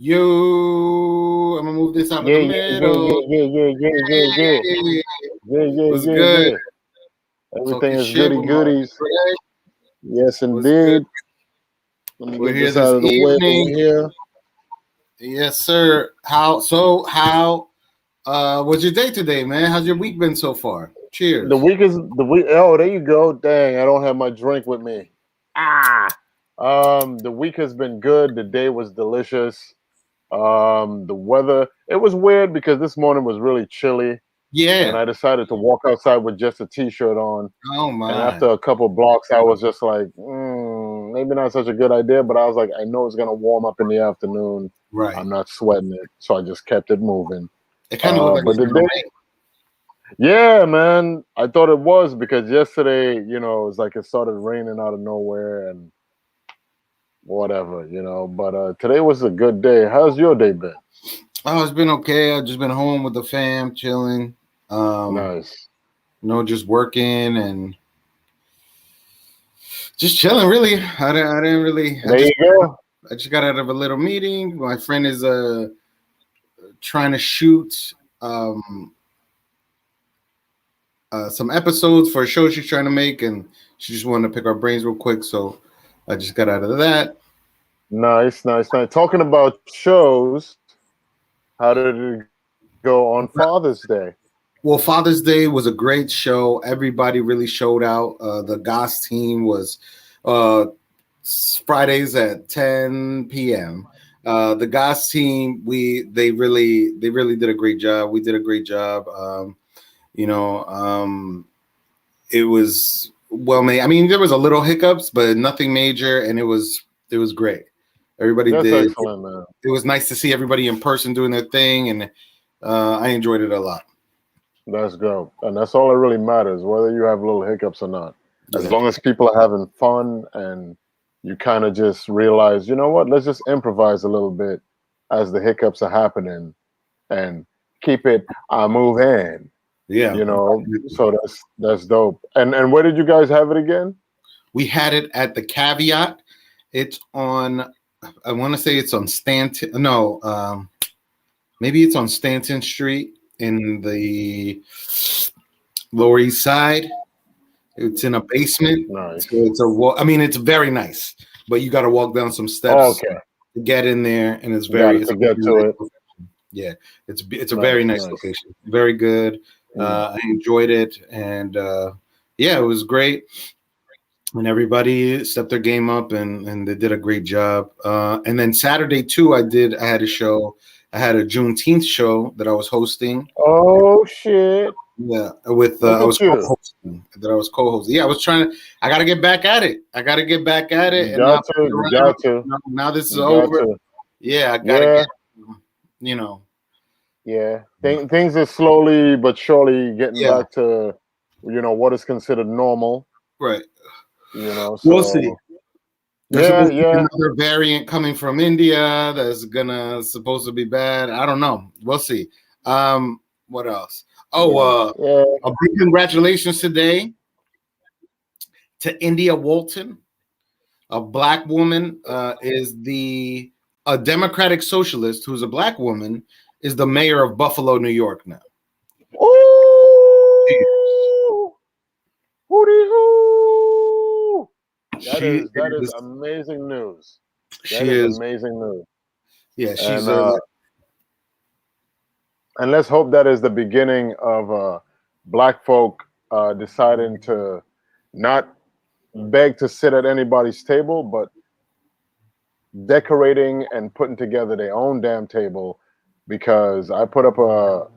Yo, I'm gonna move this out of Yeah, the yeah, yeah, middle. yeah, yeah, yeah, yeah, yeah, Hey, yeah, yeah, what's yeah, good? yeah. Everything Talking is shit goody with Marlon goodies. and Greg. Yes, What's good? indeed. Let me We're get here this this out of the way evening. over here. Yes, sir. How was your day today, man? How's your week been so far? The Cheers. week is the week. Oh, there you go. Dang, I don't have my drink with me. Ah. The week has been good. The day was delicious. The weather, it was weird because this morning was really chilly, and Yeah. I decided to walk outside with just a t-shirt on. Oh And my. after a couple blocks, I was just like, maybe not such a good idea. But I was like, I know it's gonna warm up in the afternoon. Right. I'm not sweating it, so I just kept it moving. It kind of looked like But it's the gonna day, rain. yeah, man, I thought it was because yesterday, it was like it started raining out of nowhere and whatever. But today was a good day. How's your day been? Oh, it's been okay. I've just been home with the fam, chilling. Um, Nice. just working and just chilling. Really, I didn't really. There you go. I just got out of a little meeting. My friend is trying to shoot some episodes for a show she's trying to make, and she just wanted to pick our brains real quick. So I just got out of that. Nice, nice, nice. Talking about shows, how did it go on Father's Day? Well, Father's Day was a great show. Everybody really showed out. The Goss team was uh, Fridays at 10 p.m. The Goss team, they really did a great job. We did a great job. You know, it was well made. I mean, there was a little hiccups, but nothing major, and it was great. Everybody That's did. excellent, man. It was nice to see everybody in person doing their thing, and I enjoyed it a lot. Let's go. And that's all that really matters, whether you have little hiccups or not. As Yeah, long as people are having fun and you kind of just realize, you know what, let's just improvise a little bit as the hiccups are happening and keep it moving, yeah. So that's dope. And where did you guys have it again? We had it at the Caveat. It's on. I want to say it's on Stanton. No, maybe it's on Stanton Street in the Lower East Side. It's in a basement, so Nice. it's a walk. I mean, it's very nice, but you got to walk down some steps Okay. to get in there, and Got it it's to a very get to nice it. location. Yeah, it's a very Nice, nice nice. location. Very good. Mm. I enjoyed it, and yeah, it was great. And everybody stepped their game up, and they did a great job. And then Saturday too, I had a show. I had a Juneteenth show that I was hosting. Oh shit! Yeah, with Look I at was you. co-hosting. That I was co-hosting. Yeah, I was trying to. I got to get back at it. I got to get back at it, You and now got to. back You around. got to. Now this is You got over. to. Yeah, I got to Yeah, get. You know. yeah. Things are slowly but surely getting Yeah. back to, what is considered normal. Right. We'll see. So There's yeah, supposed to be yeah, another variant coming from India that's gonna supposed to be bad. I don't know. We'll see. What else? Oh, yeah, yeah. a big congratulations today to India Walton, a black woman, is a Democratic socialist who's a black woman is the mayor of Buffalo, New York now. Ooh, hooty hoo! She That is is. amazing news. That She is is. amazing news. Yeah, she's And a. let's hope that is the beginning of black folk deciding to not beg to sit at anybody's table, but decorating and putting together their own damn table. Because I put up a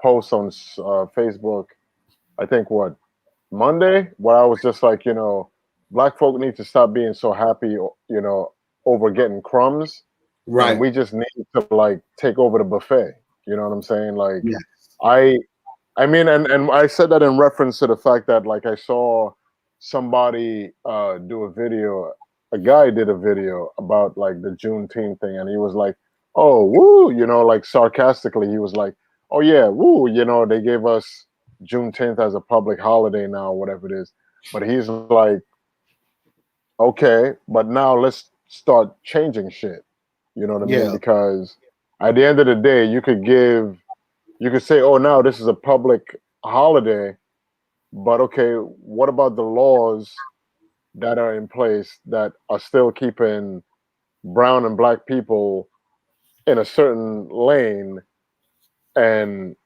post on Facebook, I think what, Monday, where I was just like, black folk need to stop being so happy, over getting crumbs, and Right. we just need to like take over the buffet. You know what I'm saying? Like, Yeah. I I mean, and I said that in reference to the fact that like I saw somebody do a video, a guy did a video about like the Juneteenth thing, and he was like, "Oh, woo," like sarcastically, he was like, "Oh yeah, woo," they gave us Juneteenth as a public holiday now, whatever it is. But he's like, "Okay, but now let's start changing shit." You know what I mean? Yeah. Because at the end of the day, you could say, oh, now this is a public holiday, but okay, what about the laws that are in place that are still keeping brown and black people in a certain lane and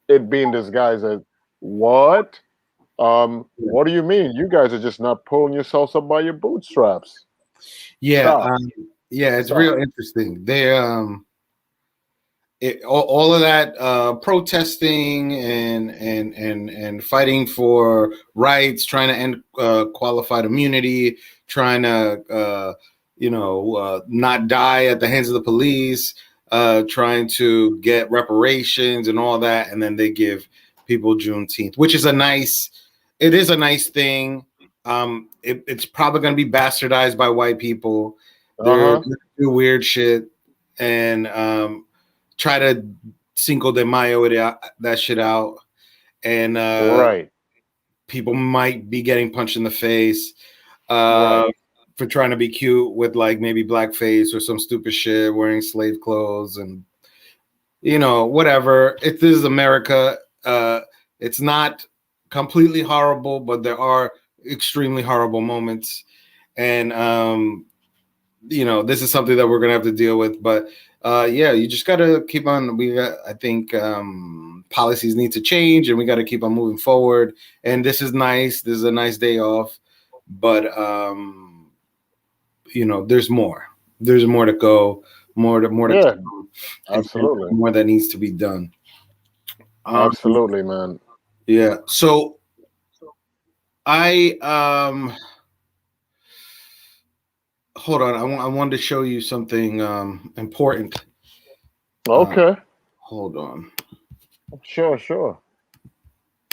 it being disguised as what? What do you mean? You guys are just not pulling yourselves up by your bootstraps. Yeah. Stop. Yeah, it's real Stop. interesting. All of that protesting and fighting for rights, trying to end qualified immunity, trying to not die at the hands of the police, trying to get reparations and all that, and then they give people Juneteenth, which is it is a nice thing. It's probably going to be bastardized by white people. They're Uh-huh. gonna do weird shit and try to Cinco de Mayo that shit out, and Right. people might be getting punched in the face Right. for trying to be cute with like maybe blackface or some stupid shit, wearing slave clothes and whatever. This is America. It's not completely horrible, but there are extremely horrible moments, and this is something that we're gonna have to deal with. But yeah, you just gotta keep on. I think policies need to change, and we got to keep on moving forward. And this is nice. This is a nice day off, but there's more. There's more to go. More to Yeah, come, and absolutely. more that needs to be done. Um, Absolutely, man. yeah. So I hold on. I wanted to show you something important. Okay. Hold on. Sure, sure.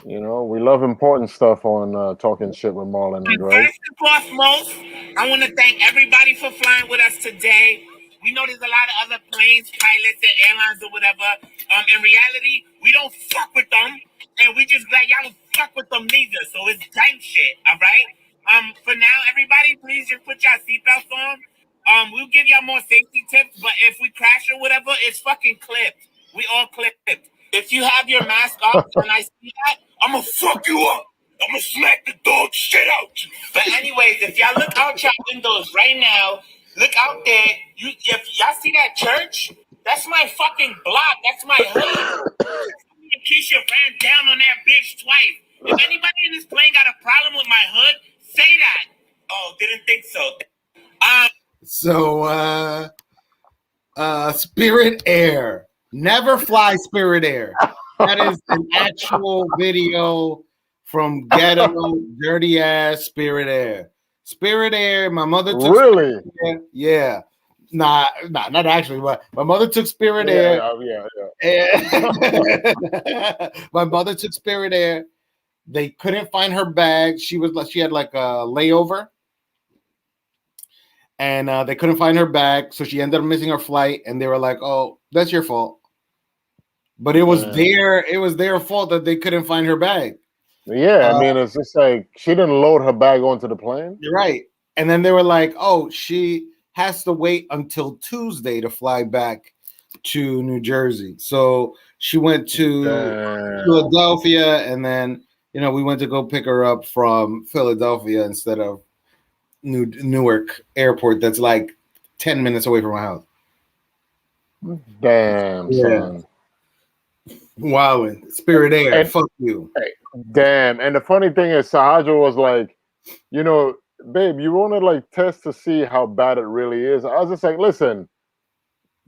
You know, we love important stuff on Talking Shit with Marlon and Greg. First and foremost, I want to thank everybody for flying with us today. We know there's a lot of other planes, pilots, and airlines or whatever. In reality, we don't fuck with them, and we just glad y'all don't fuck with them neither. So it's gang shit, all right? For now, everybody, please just put your seatbelts on. We'll give y'all more safety tips, but if we crash or whatever, it's fucking clipped. We all clipped. If you have your mask off and I see that, I'm gonna fuck you up. I'm gonna smack the dog shit out. But anyways, if y'all look out your windows right now, look out there. If y'all see that church, that's my fucking block. That's my hood. Keisha ran down on that bitch twice. If anybody in this plane got a problem with my hood, say that. Oh, didn't think so. So Spirit Air. Never fly Spirit Air. That is an actual video from ghetto, dirty ass Spirit Air. Spirit Air, my mother took Really? Spirit Air. Yeah. Nah, not actually, but my mother took Spirit Air. Yeah. My mother took Spirit Air. They couldn't find her bag. She had like a layover. And they couldn't find her bag, so she ended up missing her flight. And they were like, "Oh, that's your fault." But it was their fault that they couldn't find her bag. Yeah, I mean, it's just like she didn't load her bag onto the plane. You're right. And then they were like, "Oh, she has to wait until Tuesday to fly back to New Jersey." So she went to Philadelphia, and then we went to go pick her up from Philadelphia instead of Newark Airport. That's like 10 minutes away from my house. Damn, son. Wowing. Spirit Air. Fuck you. Damn. And the funny thing is, Sahaja was like, babe, you want to like test to see how bad it really is. I was just like, listen,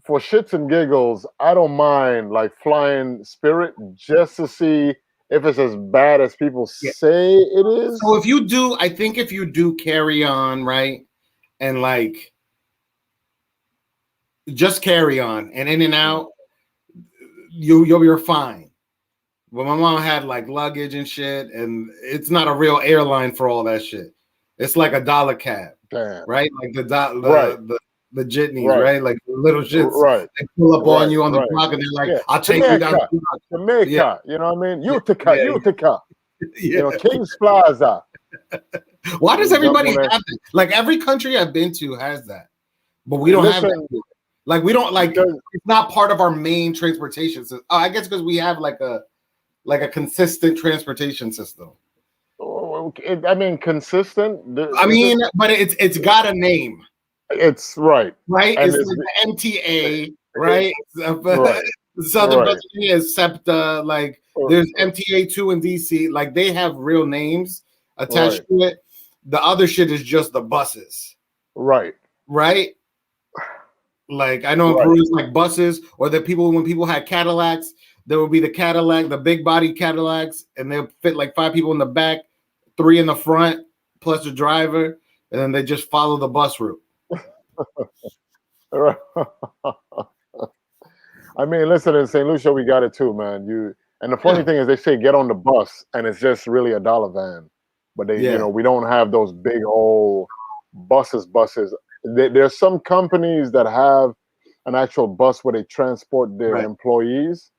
for shits and giggles, I don't mind like flying Spirit just to see if it's as bad as people say it is. So I think if you do carry on, right, and like just carry on and in and out, you're fine. But my mom had like luggage and shit, and it's not a real airline for all that shit. It's like a dollar cab, right? Like the jitneys, right? Like the little shits, right? They pull up on you on the block, and they're like, "I'll take you down to Jamaica." You know what I mean? Utica. Kings Plaza. Why does everybody have that? Like every country I've been to has that. but we don't have Listen, that. Like we don't like because it's not part of our main transportation system. I guess because we have like a consistent transportation system. I mean, consistent. I Is mean, it? but it's got a name, It's right, right? and It's it's like the MTA, it, right? right, Southern right, Pennsylvania, SEPTA, like uh, there's MTA 2 in DC, like they have real names attached right, to it. The other shit is just the buses, right, right? Like I know in right. Peru it's like buses, or the people when people had Cadillacs, there would be the Cadillac, the big body Cadillacs, and they'll fit like 5 people in the back, 3 in the front, plus the driver, and then they just follow the bus route. I mean, listen, in St. Lucia, we got it too, man. And the funny thing is, they say get on the bus, and it's just really $1 van. But Yeah. we don't have those big old buses. There's some companies that have an actual bus where they transport their Right. employees,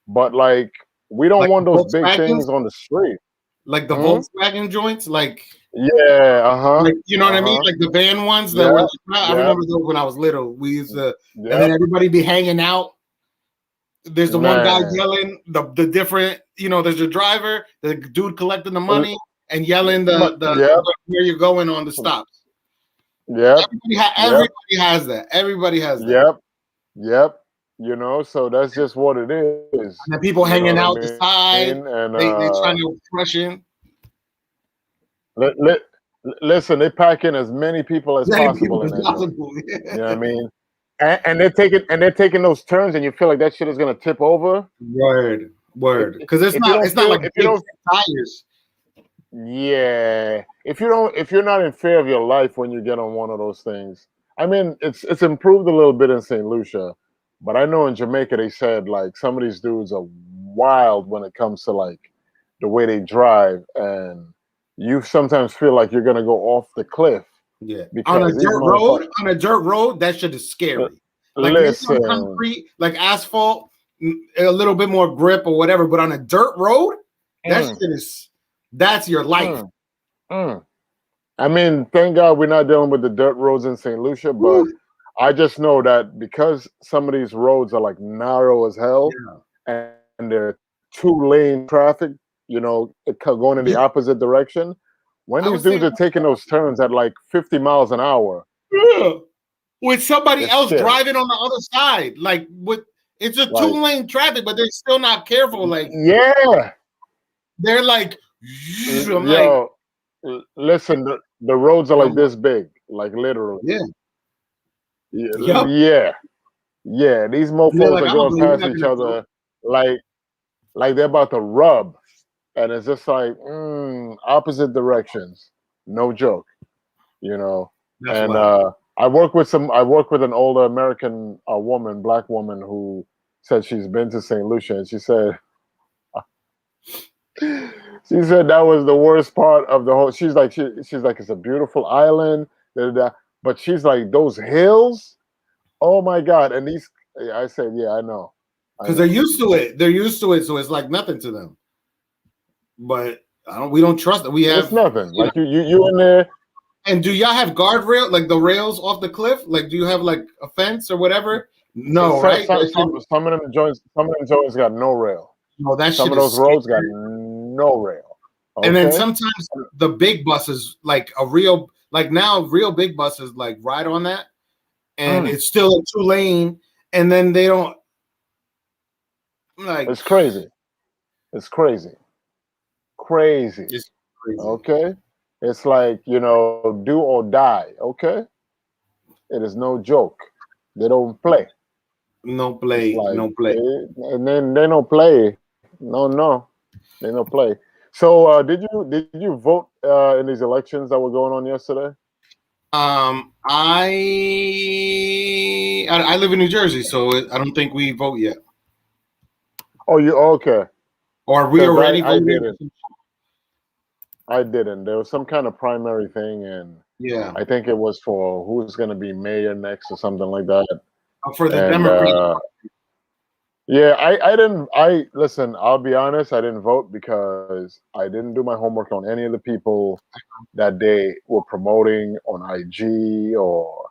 but like we don't Like want those big Volkswagens, things on the street. like the Hmm? Volkswagen joints, like Yeah, you know what I mean, like the van ones that were. yeah, I yeah, remember those when I was little. We used to, and yeah, then everybody be hanging out. There's the one guy man. yelling the different, there's the driver, the dude collecting the money and yelling Yep, where you're going on the stops. yep, yep, Everybody has that. Everybody has that. yep, yep. So that's just what it is. And the people You know hanging what I out the side, mean? And they trying to rush in. let, let, listen, they pack in as many people as Many possible people in as that joint. possible. You know what I mean? And they're taking those turns, and you feel like that shit is gonna tip over. Word. Because it's If you don't not feel, like if you big don't, tires. yeah, if you're not in fear of your life when you get on one of those things, I mean, it's improved a little bit in St. Lucia, but I know in Jamaica they said like some of these dudes are wild when it comes to like the way they drive, and you sometimes feel like you're gonna go off the cliff Yeah. because these motherfuckers. On a dirt road, that shit is scary. Like maybe on Listen, concrete, like asphalt, a little bit more grip or whatever, but on a dirt road, that mm, shit is that's your life. mm, mm. I mean, thank God we're not dealing with the dirt roads in St. Lucia, but Woo. I just know that because some of these roads are like narrow as hell Yeah. and they're 2-lane traffic, going in the Yeah. opposite direction. When I these was saying dudes are taking those turns at like 50 miles an hour, yeah. With somebody it's else scary. driving on the other side. Like it's a Like, 2-lane traffic, but they're still not careful. Like yeah, they're like, I'm like, yo, listen, the roads are like this big, like literally. yeah, Yeah, yep. yeah. Yeah, these They're mofos like, are I don't going believe you're past not each gonna go. other like they're about to rub, and it's just like opposite directions. No joke, you know. That's And wild. I work with an older American woman, black woman, who said she's been to St. Lucia, and she said that was the worst part of the whole. She's like it's a beautiful island, da, da, da. But she's like those hills. Oh my god! And these, I said, yeah, I know. Because they're used to it. They're used to it, so it's like nothing to them. But we don't trust it. We It's have nothing. Like you in there. And do y'all have guardrail, like the rails off the cliff? Like, do you have like a fence or whatever? No, right? Some of them joints got no rail. No, that Some shit of is those roads scary. got no rail. Okay? And then sometimes the big buses, like real big buses, like ride on that, and it's still a 2-lane, and then they don't like. It's crazy. It's crazy. Crazy. It's crazy. Okay? It's like, do or die. Okay? It is no joke. They don't play. No play. Like, No play. and then they don't play. No. They don't play. So did you vote in these elections that were going on yesterday? I live in New Jersey, so I don't think we vote yet. Oh, you okay? Or we already voted? I didn't. There was some kind of primary thing, and Yeah, I think it was for who's going to be mayor next or something like that. for the And Democratic. yeah, I didn't. Listen. I'll be honest. I didn't vote because I didn't do my homework on any of the people that they were promoting on IG or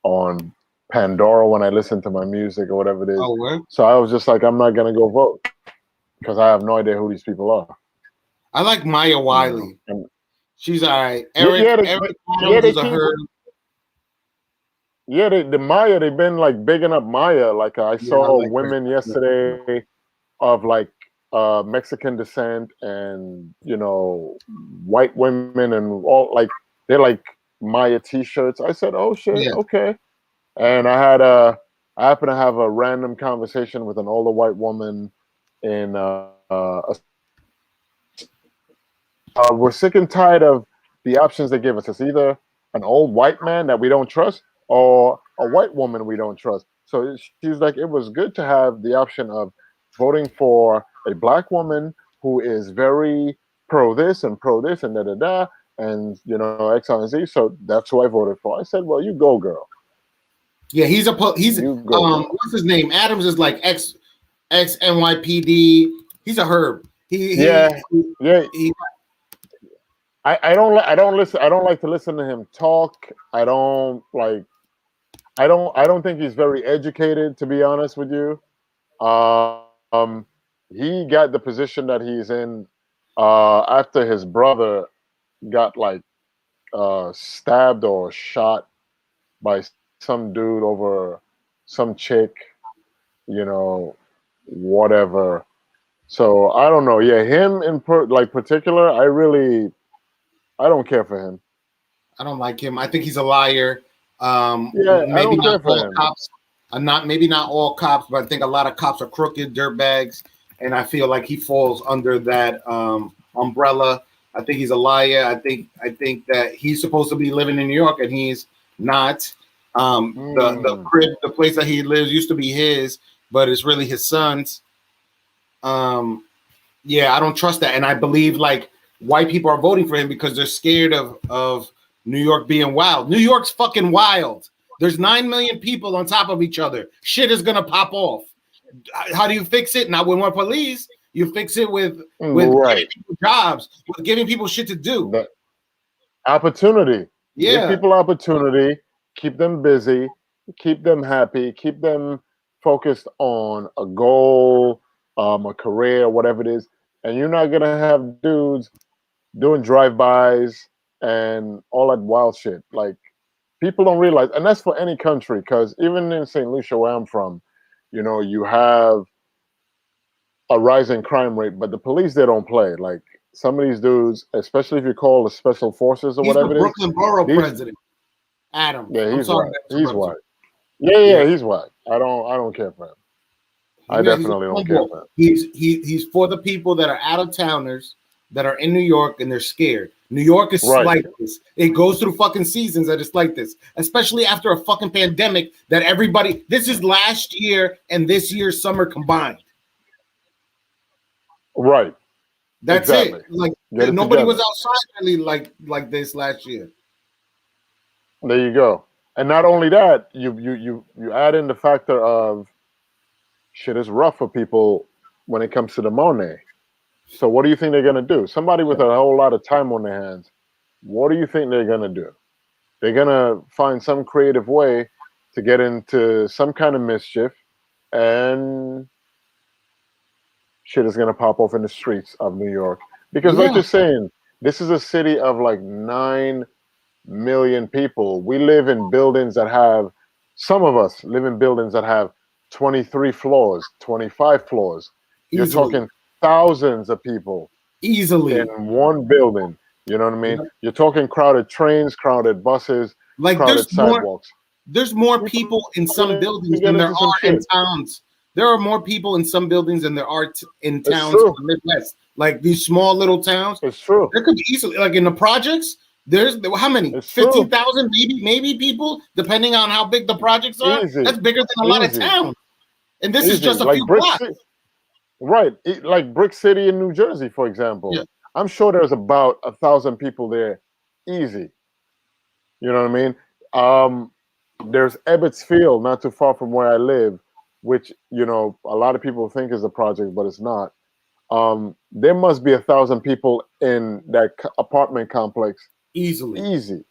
on Pandora when I listen to my music or whatever it is. Oh, where? So I was just like, I'm not gonna go vote because I have no idea who these people are. I like Maya Wiley. And She's all right. yeah, Eric they Adams is a keep. herd. Yeah, the Maya, they've been like bigging up Maya. Like I Yeah, I saw like her. women yesterday of like Mexican descent and white women and all like they're like Maya t-shirts. I said, "Oh shit, Yeah. okay." And I happened to have a random conversation with an older white woman in we're sick and tired of the options they give us. It's either an old white man that we don't trust or a white woman we don't trust. So she's like, it was good to have the option of voting for a black woman who is very pro this and da da da, and X, Y, and Z. So that's who I voted for. I said, well, you go, girl. Yeah, he's You go, girl. what's his name? Adams is like ex NYPD. He's a herb. Yeah. I don't like to listen to him talk. I don't think he's very educated, to be honest with you. He got the position that he's in after his brother got like stabbed or shot by some dude over some chick, whatever. So I don't know. Yeah, him in particular, I don't care for him. I don't like him. I think he's a liar. Yeah, I don't care for him. Cops. Maybe not all cops, but I think a lot of cops are crooked dirtbags, and I feel like he falls under that umbrella. I think he's a liar. I think that he's supposed to be living in New York, and he's not. The crib, the place that he lives, used to be his, but it's really his son's. Yeah, I don't trust that, and I believe like white people are voting for him because they're scared of New York being wild. New York's fucking wild. There's 9 million people on top of each other. Shit is gonna pop off. How do you fix it? Not with more police. You fix it with giving people jobs, with giving people shit to do. The opportunity. Yeah. Give people opportunity. Keep them busy. Keep them happy. Keep them focused on a goal, a career, whatever it is. And you're not gonna have dudes doing drive-bys and all that wild shit. Like people don't realize, and that's for any country, because even in St. Lucia, where I'm from, you have a rising crime rate, but the police, they don't play. Like some of these dudes, especially if you call the special forces or whatever the Brooklyn Borough president, Adam. Yeah, he's white. He's white. Yeah, he's white. I don't care for him. I definitely don't care for him. He's for the people that are out of towners that are in New York and they're scared. New York is like this. It goes through fucking seasons that it's like this, especially after a fucking pandemic that everybody. This is last year and this year's summer combined. Right. That's exactly it. Like nobody was outside really like this last year. There you go. And not only that, you add in the factor of shit is rough for people when it comes to the money. So what do you think they're gonna do? Somebody with a whole lot of time on their hands, what do you think they're gonna do? They're gonna find some creative way to get into some kind of mischief, and shit is gonna pop off in the streets of New York. Because like you're saying, this is a city of like 9 million people. We live in buildings that have, some of us live in buildings that have 23 floors, 25 floors. You're talking thousands of people easily in one building. You know what I mean? Yeah. You're talking crowded trains, crowded buses, like crowded sidewalks. There's more people in some buildings than there are in towns. There are more people in some buildings than there are in towns in the Midwest. Like these small little towns. It's true. There could be easily, like in the projects, there's how many? 15,000 maybe people, depending on how big the projects are. Easy. That's bigger than a lot of towns. And this is just a few blocks. Right. Like Brick City in New Jersey, for example. Yeah. I'm sure there's about 1,000 people there. Easy. You know what I mean? There's Ebbets Field, not too far from where I live, which, a lot of people think is a project, but it's not. There must be 1,000 people in that apartment complex. Easily. Easy.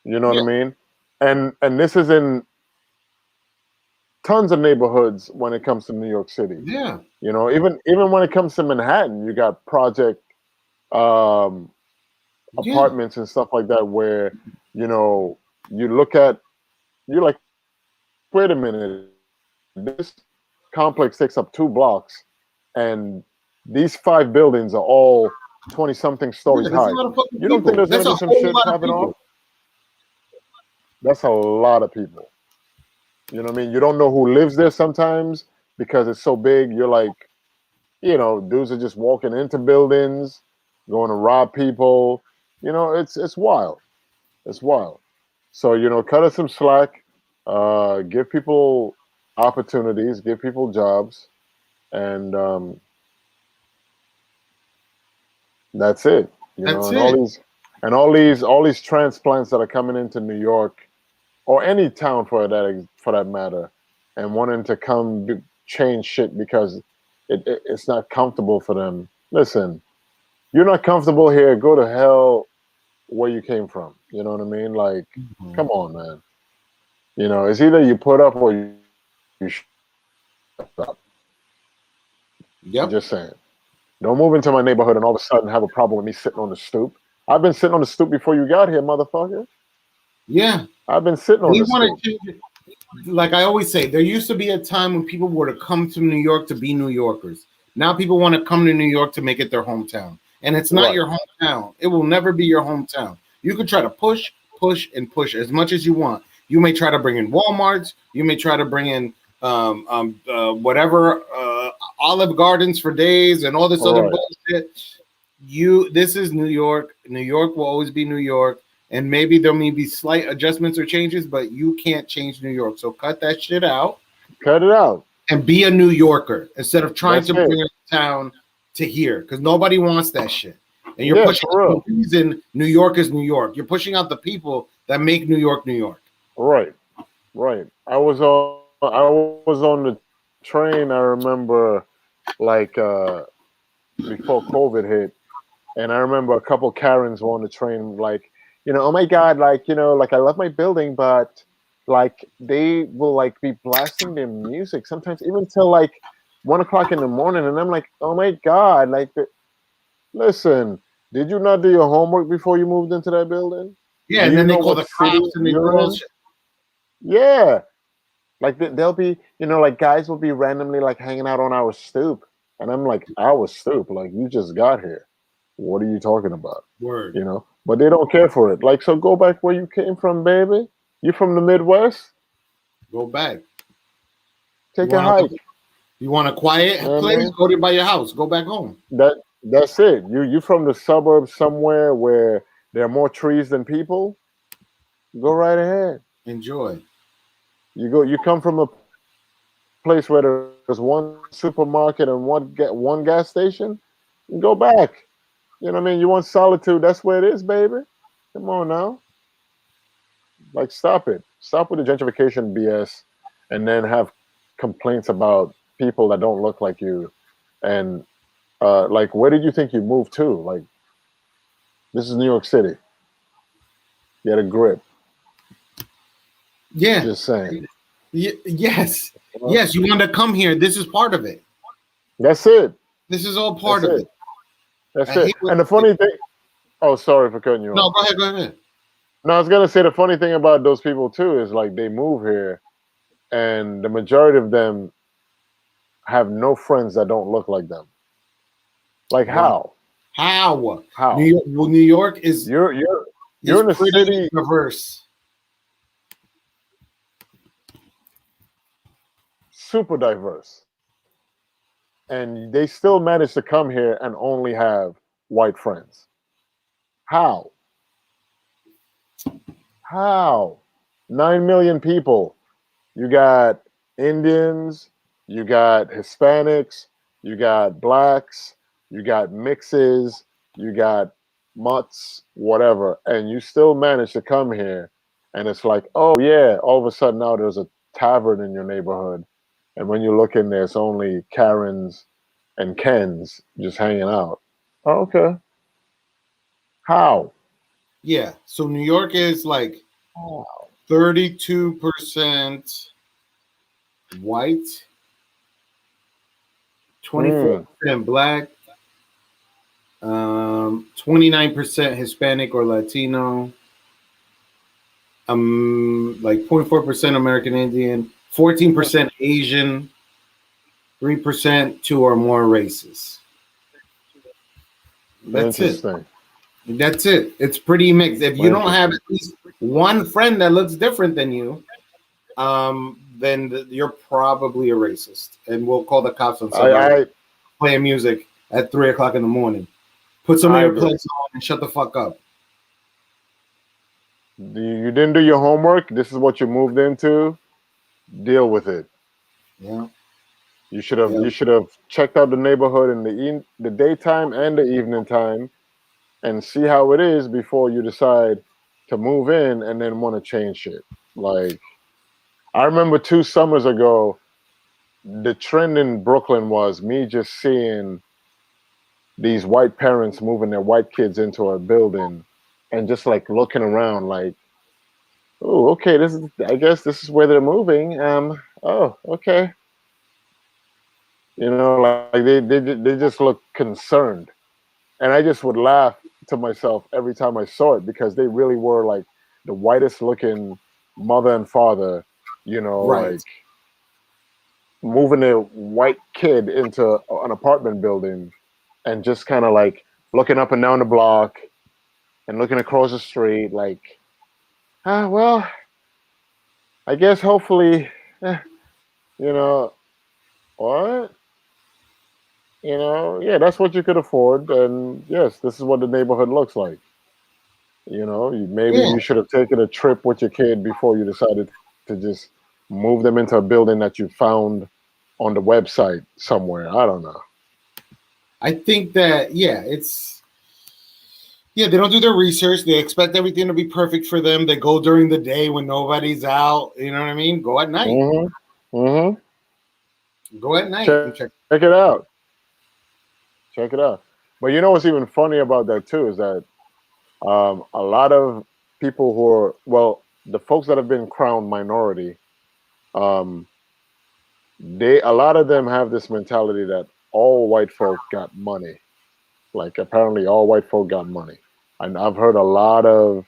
You know what I mean? and this is in tons of neighborhoods when it comes to New York City. Yeah. You know, even when it comes to Manhattan, you got project um, Yeah. apartments and stuff like that where, you know, you look at, you're like, wait a minute, this complex takes up 2 blocks, and these 5 buildings are all 20 something Yeah, stories that's a high. lot of fucking You don't think people. there's going That's to a be some whole shit lot of popping off? people. That's a lot of people. You know what I mean? You don't know who lives there sometimes because it's so big. You're like, you know, dudes are just walking into buildings, going to rob people. You know, it's wild. It's wild. So, you know, cut us some slack, give people opportunities, give people jobs, and that's it. You know, That's and it. all these transplants that are coming into New York or any town for that matter, and wanting to change shit because it's not comfortable for them. Listen, you're not comfortable here. Go to hell where you came from. You know what I mean? Like, come on, man. You know, it's either you put up or you shut up. Yep. Just saying. Don't move into my neighborhood and all of a sudden have a problem with me sitting on the stoop. I've been sitting on the stoop before you got here, motherfucker. Yeah. I've been sitting on They the want stoop. to change it. Like I always say, there used to be a time when people were to come to New York to be New Yorkers. Now people want to come to New York to make it their hometown. And it's not Right. your hometown. It will never be your hometown. You can try to push, push, and push as much as you want. You may try to bring in Walmarts. You may try to bring in whatever Olive Gardens for days and all this All other right. bullshit. This is New York. New York will always be New York. And maybe there may be slight adjustments or changes, but you can't change New York. So cut that shit out Cut it out. and be a New Yorker instead of trying That's to it. bring a town to here because nobody wants that shit. And you're Yeah, pushing for out real. the reason New York is New York. You're pushing out the people that make New York New York. Right. Right. I was on the train, I remember, like before COVID hit, and I remember a couple Karens were on the train, like, you know, oh my God, like, you know, like I love my building, but like they will like be blasting their music sometimes even till like 1 o'clock in the morning, and I'm like, oh my God, like, listen, did you not do your homework before you moved into that building? Yeah, Do and you then they know call what the city cops and they do you're all in? shit. Yeah, like they'll be, you know, like guys will be randomly like hanging out on our stoop, and I'm like, our stoop, like you just got here. What are you talking about? Word. You know, but they don't care for it. Like, so go back where you came from, baby. You from the Midwest? Go back. You Take a want to hike. you want a quiet You know what I place? mean? Go to by your house. Go back home. That's it. You from the suburbs somewhere where there are more trees than people? Go right ahead. Enjoy. You come from a place where there's one supermarket and one gas station? Go back. You know what I mean? You want solitude? That's where it is, baby. Come on now. Like, stop it. Stop with the gentrification BS, and then have complaints about people that don't look like you. And like, where did you think you moved to? Like, this is New York City. Get a grip. Yeah. Just saying. Yes. Well, Yes. You want to come here. This is part of it. that's it. This is all part That's of it. it. That's I it. hate what. And the funny thing. Oh, sorry for cutting you No, off. go ahead. Go ahead. No, I was gonna say the funny thing about those people too is like they move here, and the majority of them have no friends that don't look like them. Like, Wow. how? How? New How? York. Well, New York You're is in a pretty city diverse. super diverse, and they still manage to come here and only have white friends. How? How? 9 million people. You got Indians, you got Hispanics, you got blacks, you got mixes, you got mutts, whatever, and you still manage to come here. And it's like, oh yeah, all of a sudden now there's a tavern in your neighborhood. And when you look in there, it's only Karens and Kens just hanging out. Oh, okay. How? Yeah. So New York is like How? 32% white, 24% black, 29% Hispanic or Latino, like 0.4% American Indian, 14% Asian, 3% two or more races. That's it. Interesting. That's it. It's pretty mixed. If you don't have at least one friend that looks different than you, then you're probably a racist, and we'll call the cops on somebody playing music at 3 o'clock in the morning. Put some earplugs on and shut the fuck up. You didn't do your homework. This is what you moved into. Deal with it. Yeah. You should have checked out the neighborhood in the daytime and the evening time, and see how it is before you decide to move in and then want to change shit. Like, I remember 2 summers ago, the trend in Brooklyn was me just seeing these white parents moving their white kids into a building and just like looking around like, oh, okay, I guess this is where they're moving. Oh, okay. You know, like they just look concerned. And I just would laugh to myself every time I saw it because they really were like the whitest looking mother and father, you know, like moving a white kid into an apartment building and just kind of like looking up and down the block and looking across the street like, well, I guess hopefully, you know, what? You know, yeah, that's what you could afford. And yes, this is what the neighborhood looks like. You know, maybe you should have taken a trip with your kid before you decided to just move them into a building that you found on the website somewhere. I don't know. I think that, they don't do their research. They expect everything to be perfect for them. They go during the day when nobody's out. You know what I mean? Go at night. Go at night. Check it out. Check it out. But you know what's even funny about that too is that a lot of people who are, well, the folks that have been crowned minority, a lot of them have this mentality that all white folk got money. Like apparently all white folk got money. And I've heard a lot of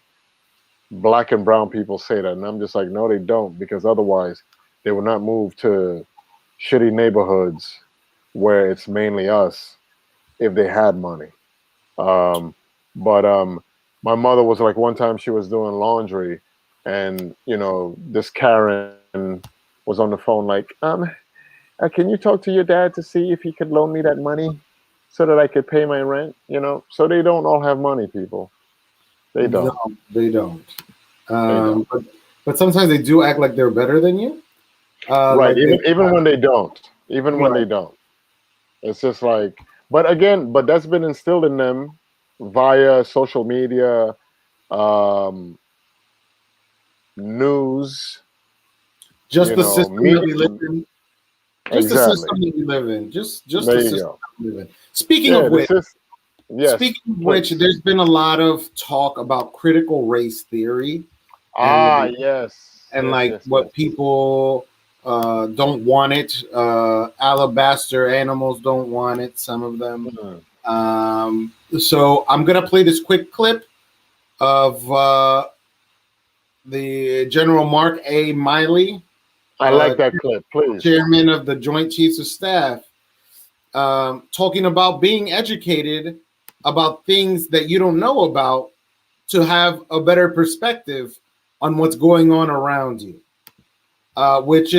black and brown people say that. And I'm just like, no, they don't, because otherwise they would not move to shitty neighborhoods where it's mainly us if they had money. But my mother was like, one time she was doing laundry and, you know, this Karen was on the phone like, can you talk to your dad to see if he could loan me that money so that I could pay my rent? You know, so they don't all have money, people. They don't. No, they don't. But sometimes they do act like they're better than you. Right. Even when they don't. Even when they don't. It's just like, but that's been instilled in them via social media, news. Just the system that we live in. Just the system that we live in. Just the system that we live in. Speaking of which, there's been a lot of talk about critical race theory. And people don't want it. Alabaster animals don't want it. Some of them. So I'm gonna play this quick clip of the General Mark A. Miley. I like that clip, please. Chairman of the Joint Chiefs of Staff, talking about being educated about things that you don't know about to have a better perspective on what's going on around you, which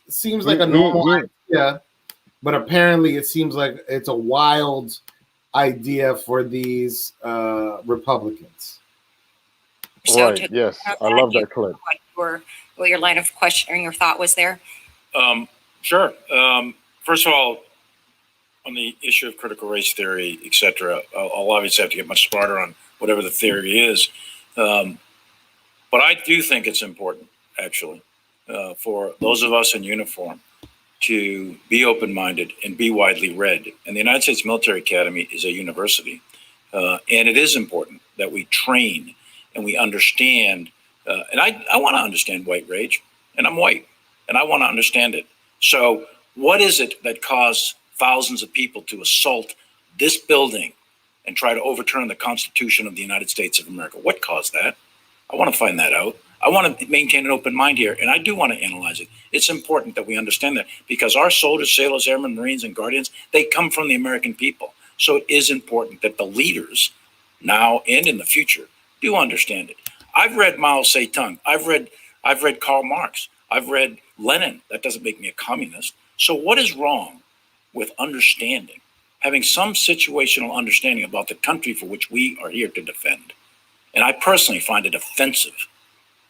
seems like a normal idea, but apparently it seems like it's a wild idea for these Republicans. Right. Yes, I love that clip. What your line of questioning or thought was there? Sure. First of all, on the issue of critical race theory, etc., I'll obviously have to get much smarter on whatever the theory is. But I do think it's important, actually, for those of us in uniform to be open-minded and be widely read. And the United States Military Academy is a university. And it is important that we train and we understand And I want to understand white rage, and I'm white, and I want to understand it. So what is it that caused thousands of people to assault this building and try to overturn the Constitution of the United States of America? What caused that? I want to find that out. I want to maintain an open mind here, and I do want to analyze it. It's important that we understand that, because our soldiers, sailors, airmen, Marines, and Guardians, they come from the American people. So it is important that the leaders, now and in the future, do understand it. I've read Mao Zedong. I've read Karl Marx. I've read Lenin. That doesn't make me a communist. So what is wrong with understanding, having some situational understanding about the country for which we are here to defend? And I personally find it offensive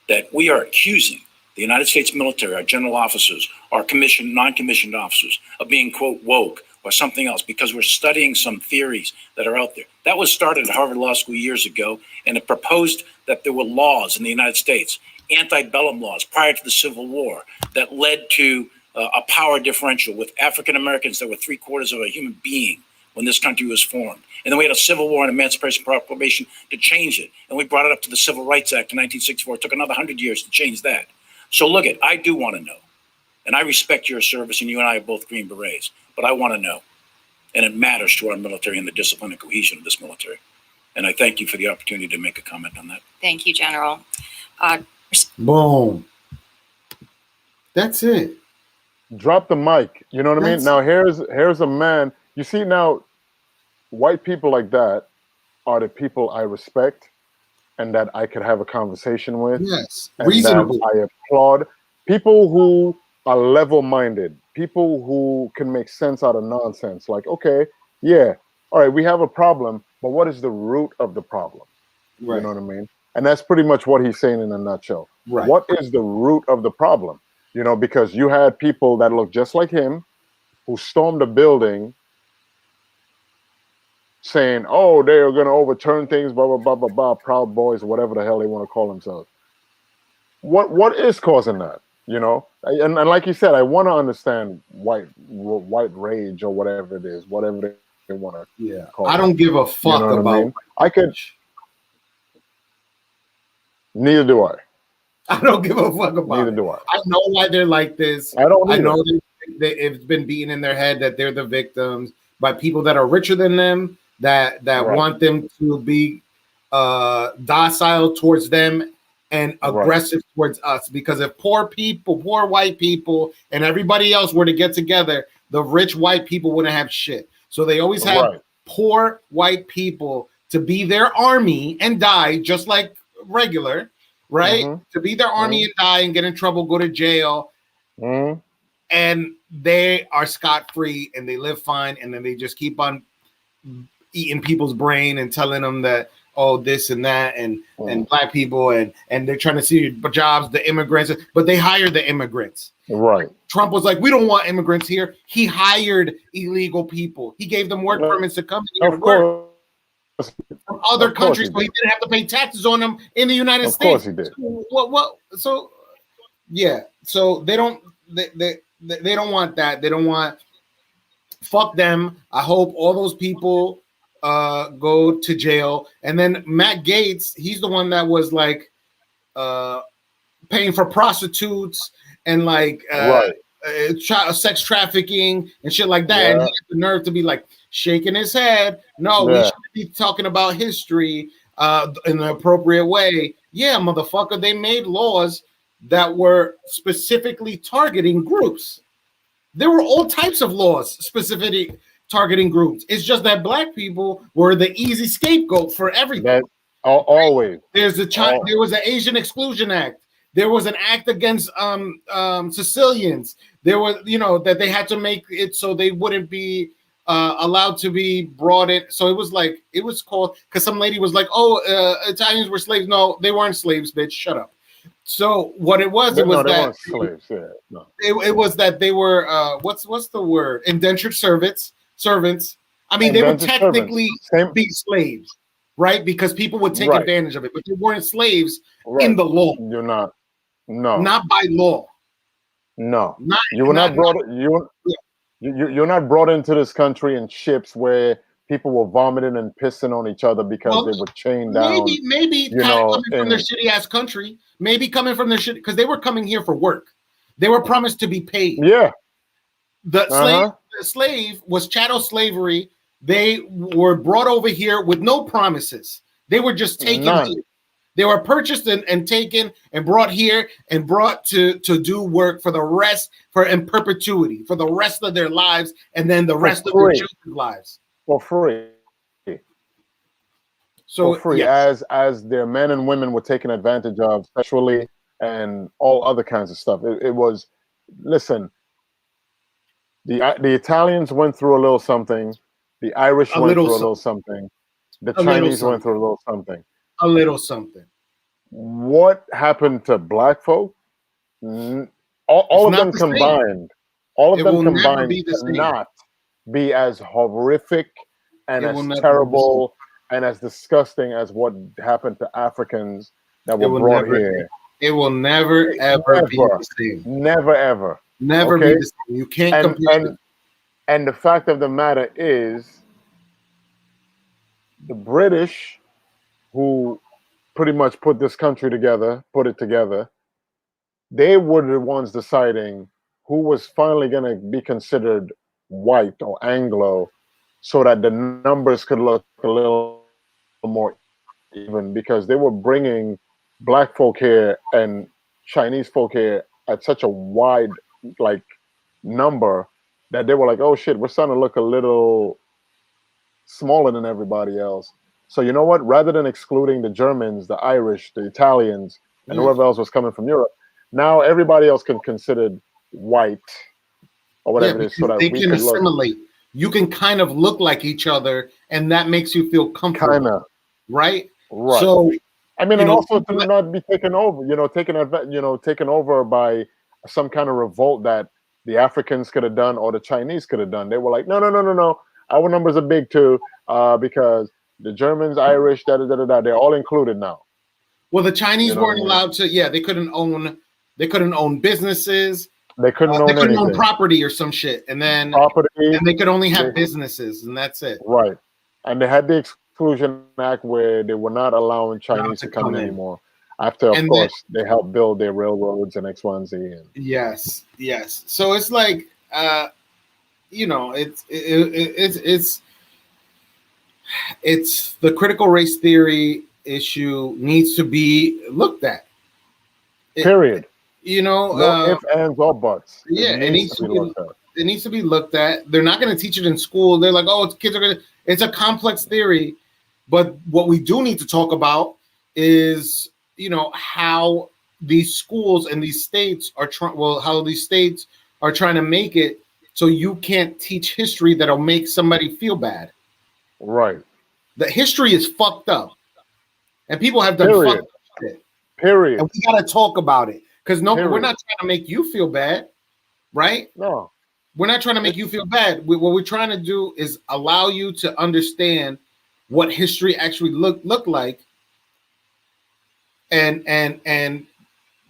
that we are accusing the United States military, our general officers, our commissioned, non-commissioned officers, of being, quote, woke or something else, because we're studying some theories that are out there. That was started at Harvard Law School years ago, and it proposed that there were laws in the United States, antebellum laws prior to the Civil War, that led to a power differential with African Americans that were 3/4 of a human being when this country was formed. And then we had a Civil War and Emancipation Proclamation to change it. And we brought it up to the Civil Rights Act in 1964. It took another 100 years to change that. So look, I do want to know. And I respect your service, and you and I are both Green Berets. But I want to know. And it matters to our military and the discipline and cohesion of this military. And I thank you for the opportunity to make a comment on that. Thank you, General. Boom. That's it. Drop the mic. You know what I mean? Now here's a man. You see, now white people like that are the people I respect and that I could have a conversation with. Yes, and reasonable. I applaud people who are level-minded, people who can make sense out of nonsense. Like, okay, yeah, all right, we have a problem, but what is the root of the problem? Right. You know what I mean? And that's pretty much what he's saying in a nutshell. Right. What is the root of the problem? You know, because you had people that look just like him who stormed the building saying, oh, they're going to overturn things, blah, blah, blah, blah, blah, Proud Boys, whatever the hell they want to call themselves. What is causing that? You know? And like you said, I want to understand white rage or whatever it is, whatever they want to call it. I don't give a fuck about. I could. Neither do I. I don't give a fuck about. Neither do I. I know why they're like this. I don't. I know it's been beaten in their head that they're the victims by people that are richer than them, that want them to be docile towards them and aggressive towards us. Because if poor white people, and everybody else were to get together, the rich white people wouldn't have shit. So they always have poor white people to be their army and die just like regular, right? Mm-hmm. To be their army and die and get in trouble, go to jail. Mm-hmm. And they are scot-free and they live fine, and then they just keep on eating people's brain and telling them that, oh, this and that, and black people, and they're trying to see jobs, the immigrants, but they hired the immigrants. Right. Trump was like, we don't want immigrants here. He hired illegal people. He gave them work permits to come here and work from other countries, so he didn't have to pay taxes on them in the United States. Of course he did. So yeah. So they don't want that. They don't want. Fuck them. I hope all those people go to jail. And then Matt Gaetz, he's the one that was like paying for prostitutes and like sex trafficking and shit like that. And he had the nerve to be like shaking his head. No, we should be talking about history in the appropriate way. Yeah, motherfucker, they made laws that were specifically targeting groups. There were all types of laws specifically targeting groups. It's just that black people were the easy scapegoat for everything. Always. There was an Asian Exclusion Act. There was an act against Sicilians. There was, that they had to make it so they wouldn't be allowed to be brought in. So it was called, because some lady was like, oh, Italians were slaves. No, they weren't slaves, bitch. Shut up. So what it was, it was that slaves. Yeah, no. It was that they were what's the word? Indentured servants. I mean, they would technically be slaves, right? Because people would take advantage of it, but they weren't slaves in the law. You're not. No, not by law. No, you were not brought. You're not brought into this country in ships where people were vomiting and pissing on each other because they were chained down. Maybe coming from their shitty ass country. Maybe coming from their shit because they were coming here for work. They were promised to be paid. Yeah. The slave was chattel slavery. They were brought over here with no promises. They were just taken here. They were purchased and taken and brought here and brought to do work for the rest in perpetuity for the rest of their lives and then the rest of their children's lives for free. So for free, as their men and women were taken advantage of sexually and all other kinds of stuff. It was, listen. The Italians went through a little something. The Irish went through a little something. The Chinese went through a little something. A little something. What happened to black folk? All of them combined. All of them combined cannot be as horrific and as terrible and as disgusting as what happened to Africans that were brought here. It will never, ever be the same. Never, ever. Never be the same. You can't compare. And the fact of the matter is, the British, who pretty much put this country together, they were the ones deciding who was finally going to be considered white or Anglo, so that the numbers could look a little more even, because they were bringing black folk here and Chinese folk here at such a wide number that they were like, oh shit, we're starting to look a little smaller than everybody else. So you know what? Rather than excluding the Germans, the Irish, the Italians, and whoever else was coming from Europe, now everybody else can considered white or whatever it is, so that they can assimilate. You can kind of look like each other, and that makes you feel comfortable. Right. So I mean, and also to not be taken over, taken over by some kind of revolt that the Africans could have done or the Chinese could have done. They were like, no. Our numbers are big too, because the Germans, Irish, they're all included now. Well, the Chinese weren't allowed to. Yeah, they couldn't own businesses. They couldn't own property or some shit, and then they could only have businesses, and that's it. Right, and they had the Exclusion Act where they were not allowing Chinese to come in anymore. After, of course, they helped build their railroads and X, Y, and Z. Yes. So it's like, it's the critical race theory issue needs to be looked at. Period. No ifs, ands, or buts. It needs to be looked at. They're not going to teach it in school. They're like, oh, kids are going to. It's a complex theory, but what we do need to talk about is, how these schools and these states are trying to make it so you can't teach history that'll make somebody feel bad. Right. The history is fucked up, and people have done fucked up shit. Period. And we got to talk about it, because we're not trying to make you feel bad, right? No, we're not trying to make you feel bad. What we're trying to do is allow you to understand what history actually looked like, and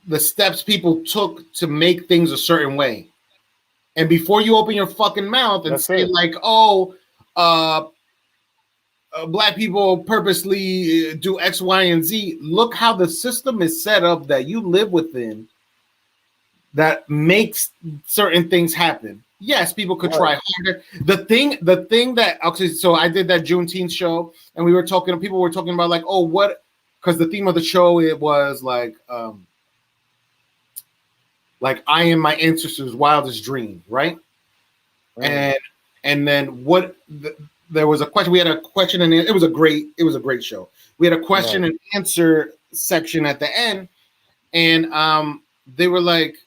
the steps people took to make things a certain way. And before you open your fucking mouth and say black people purposely do X, Y, and Z, look how the system is set up that you live within that makes certain things happen. Yes, people could try harder. The thing that so I did that Juneteenth show, and people were talking about what, because the theme of the show, it was like I am my ancestors' wildest dream, right? And then there was a question. We had a question, and it was a great show. We had a question and answer section at the end, and they were like,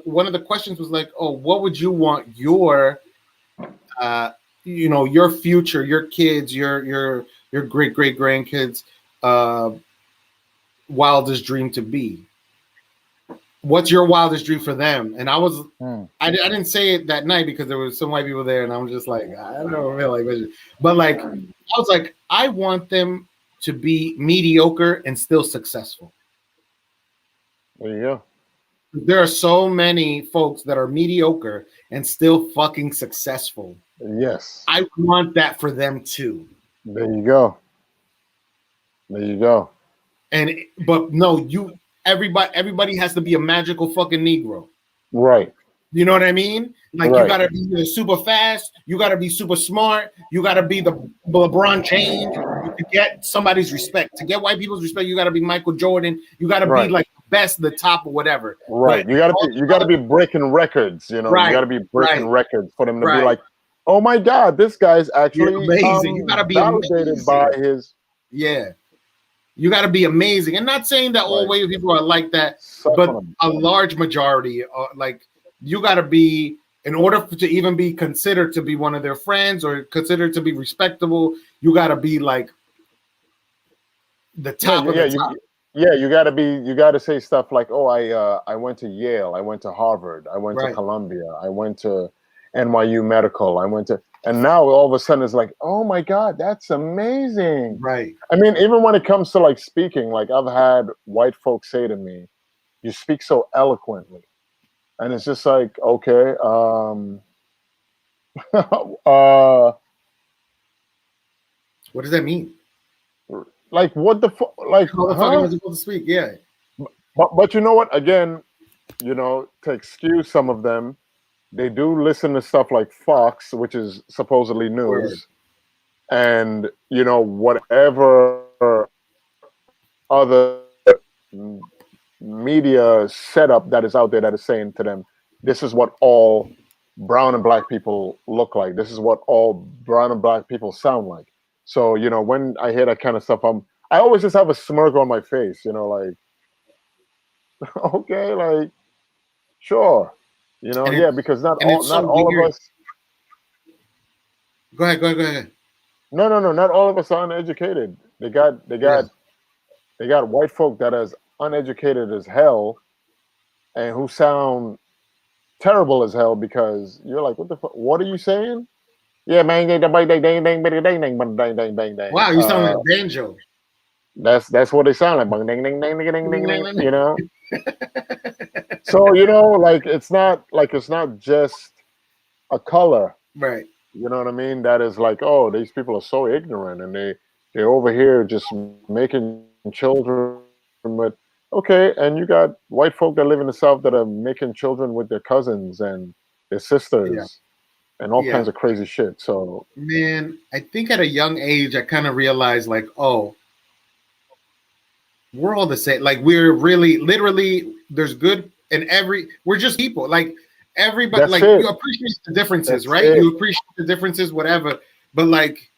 one of the questions was like, oh, what would you want your your future, your kids, your great grandkids wildest dream to be? What's your wildest dream for them? And I was I didn't say it that night because there was some white people there, and I was just like, I don't know, but I was like, I want them to be mediocre and still successful. There you go. There are so many folks that are mediocre and still fucking successful. Yes. I want that for them too. There you go. There you go. But no, everybody has to be a magical fucking Negro. Right. You know what I mean? Like Right. you gotta be super fast, you gotta be super smart, you gotta be the LeBron James to get somebody's respect. To get white people's respect, you gotta be Michael Jordan. You gotta be like the best, the top, or whatever. Right. But you gotta be breaking records, you know. Right, you gotta be breaking right, records for them to be right. like, oh my God, this guy's actually amazing. You gotta be validated amazing. by his You got to be amazing. And not saying that all white people are like that, but a large majority are like, you got to be, in order to even be considered to be one of their friends or considered to be respectable, you got to be like the top of the top. You got to say stuff like, oh, I went to Yale, I went to Harvard, I went to Columbia, I went to NYU Medical, and now all of a sudden it's like, oh my God, that's amazing. Right. I mean, even when it comes to like speaking, like I've had white folks say to me, you speak so eloquently. And it's just like, okay, what does that mean? Like what the fuck? Like how the fuck am I supposed to speak? Yeah. But you know what? Again, you know, to excuse some of them, they do listen to stuff like Fox, which is supposedly news, and you know, whatever other media setup that is out there that is saying to them, this is what all brown and black people look like. This is what all brown and black people sound like. So, you know, when I hear that kind of stuff, I always just have a smirk on my face, you know, like, okay, like, sure. You know, because not all of us. Go ahead. No, not all of us are uneducated. They got white folk that is uneducated as hell, and who sound terrible as hell because you're like, what the fuck? What are you saying? Yeah, man. Wow, you sound like banjo. That's what they sound like. You know. So you know, like it's not just a color, right? You know what I mean? That is like, oh, these people are so ignorant, and they're over here just making children. But okay, and you got white folk that live in the South that are making children with their cousins and their sisters, and all kinds of crazy shit. So, man, I think at a young age, I kind of realized, like, oh, we're all the same. Like, we're really, literally, there's good in we're just people. Like, everybody, like, you appreciate the differences, right? You appreciate the differences, whatever. But, like,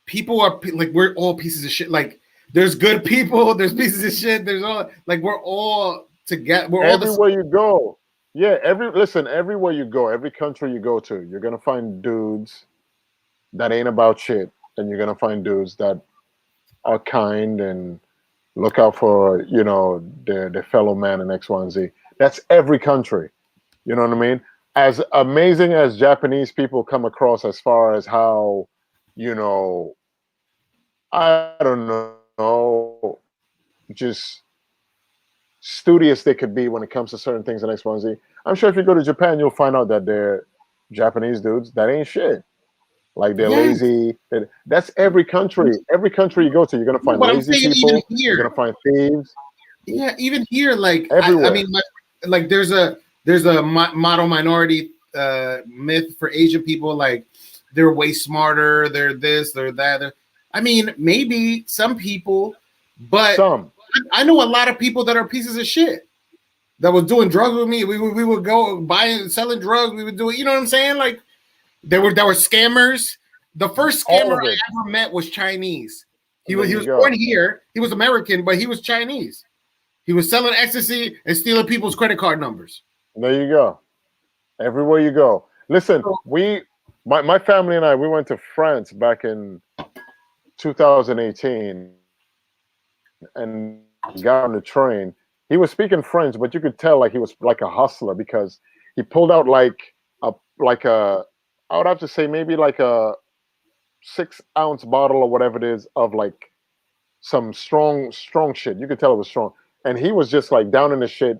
people are, like, we're all pieces of shit. Like, there's good people, there's pieces of shit, there's all, like, we're all together. We're all everywhere you go. Yeah, everywhere you go, every country you go to, you're gonna find dudes that ain't about shit, and you're gonna find dudes that are kind and look out for, you know, their fellow man in X, Y, and Z. That's every country. You know what I mean? As amazing as Japanese people come across as far as how, you know, I don't know, just studious they could be when it comes to certain things in X, Y, and Z. I'm sure if you go to Japan, you'll find out that they're Japanese dudes that ain't shit. Like they're lazy. That's every country. Every country you go to, you're gonna find lazy people. You're gonna find thieves. Yeah, even here, like I mean, like there's a model minority myth for Asian people. Like they're way smarter. They're this. They're that. I mean, maybe some people, but I know a lot of people that are pieces of shit that was doing drugs with me. We would go buying, selling drugs. We would do it. You know what I'm saying? Like there were scammers. The first scammer I ever met was Chinese. He was born here. He was American, but he was Chinese. He was selling ecstasy and stealing people's credit card numbers. There you go. Everywhere you go. Listen, my family and I, we went to France back in 2018 and got on the train. He was speaking French, but you could tell like he was like a hustler because he pulled out like a I would have to say maybe like a 6-ounce bottle or whatever it is of like some strong shit. You could tell it was strong. and he was just like down in the shit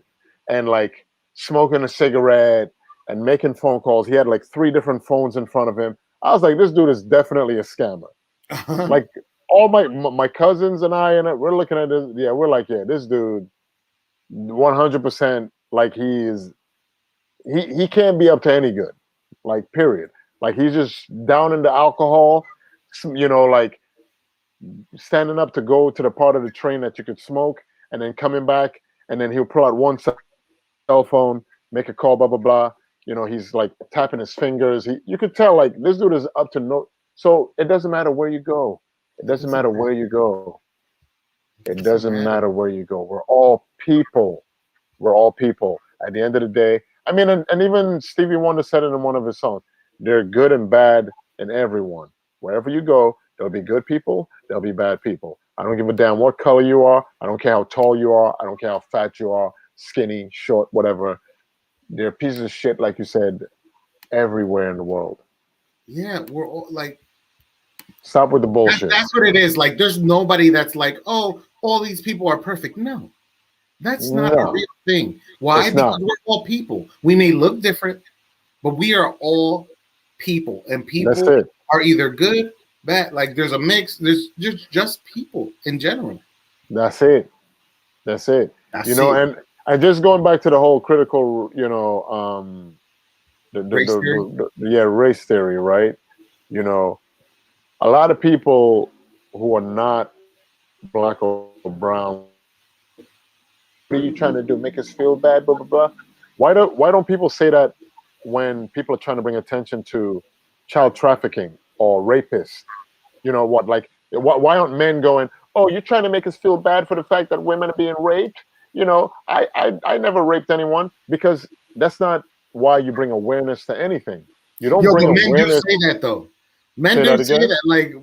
and like smoking a cigarette and making phone calls. He had like 3 different phones in front of him. I was like, this dude is definitely a scammer. Like all my cousins and I, and we're looking at this. Yeah, we're like, yeah, this dude, 100%. Like he can't be up to any good. Like period. Like he's just down in the alcohol. You know, like standing up to go to the part of the train that you could smoke, and then coming back, and then he'll pull out one cell phone, make a call, blah blah blah. You know, he's like tapping his fingers. You could tell like this dude is up to no. So it doesn't matter where you go. It doesn't matter where you go. It doesn't matter where you go. We're all people. We're all people. At the end of the day, I mean, and even Stevie Wonder said it in one of his songs. They're good and bad in everyone. Wherever you go, there'll be good people. There'll be bad people. I don't give a damn what color you are. I don't care how tall you are. I don't care how fat you are, skinny, short, whatever. There are pieces of shit, like you said, everywhere in the world. Yeah, we're all like, stop with the bullshit. That's what it is. Like, there's nobody that's like, oh, all these people are perfect. No, that's not a real thing. Why? Because we're all people. We may look different, but we are all people, and people are either good, bad. Like, there's a mix. There's just people in general. That's it. That's it. You know, and just going back to the whole critical, you know, race theory, right? You know, a lot of people who are not black or brown, what are you trying to do? Make us feel bad, blah blah blah. Why don't people say that when people are trying to bring attention to child trafficking or rapists? You know what? Like, why aren't men going, oh, you're trying to make us feel bad for the fact that women are being raped? You know, I never raped anyone, because that's not why you bring awareness to anything. You don't bring awareness. Men do say that though. Men do say that. Like,